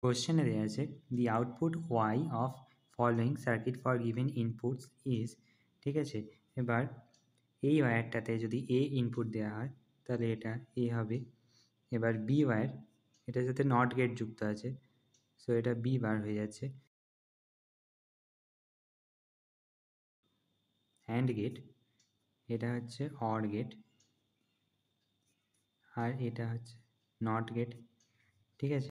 কোশ্চেনে দেওয়া আছে the output Y of following circuit for given inputs is, ঠিক আছে। এবার এই ওয়্যারটাতে যদি এ ইনপুট দেওয়া হয় তাহলে এটা এ হবে। এবার বি ওয়্যার, এটার সাথে নট গেট যুক্ত আছে, সো এটা বি বার হয়ে যাচ্ছে। অ্যান্ড গেট, এটা হচ্ছে অর গেট, আর এটা হচ্ছে নট গেট, ঠিক আছে।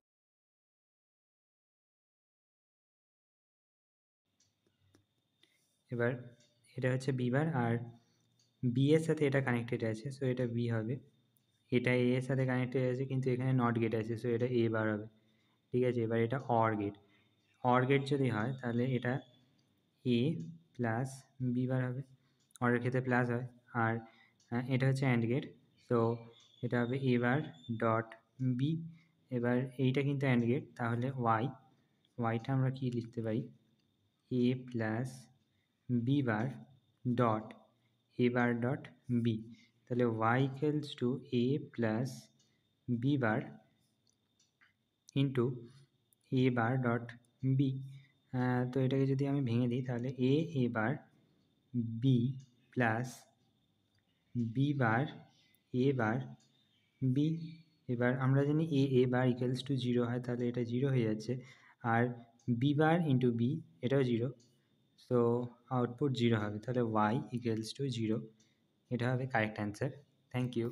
এবার এটা হচ্ছে বি বার, আর বি এর সাথে এটা কানেক্টেড আছে, সো এটা বি হবে। এটা এ এর সাথে কানেক্টেড আছে কিন্তু এখানে নট গেট আছে, সো এটা এ বার হবে, ঠিক আছে। এবার এটা অর গেট, অর গেট যদি হয় তাহলে এটা এ প্লাস বি বার হবে, অরের ক্ষেত্রে প্লাস হয়। আর এটা হচ্ছে অ্যান্ড গেট, তো এটা হবে এ বার ডট বি। এবার এইটা কিন্তু অ্যান্ড গেট, তাহলে ওয়াইটা আমরা কি লিখতে পারি, A plus B bar dot A bar dot B, তাহলে Y equals to A plus B bar into A bar dot B. তো এটাকে যদি আমি ভেঙে দিই তাহলে A bar B plus B bar A bar B. এবার আমরা জানি A bar equals to zero হয়, তাহলে এটা জিরো হয়ে যাচ্ছে, আর বি বার ইন্টু বি এটাও জিরো, সো আউটপুট জিরো হবে, তাহলে ওয়াই ইকুয়ালস টু জিরো, এটা হবে কারেক্ট অ্যান্সার। Thank you.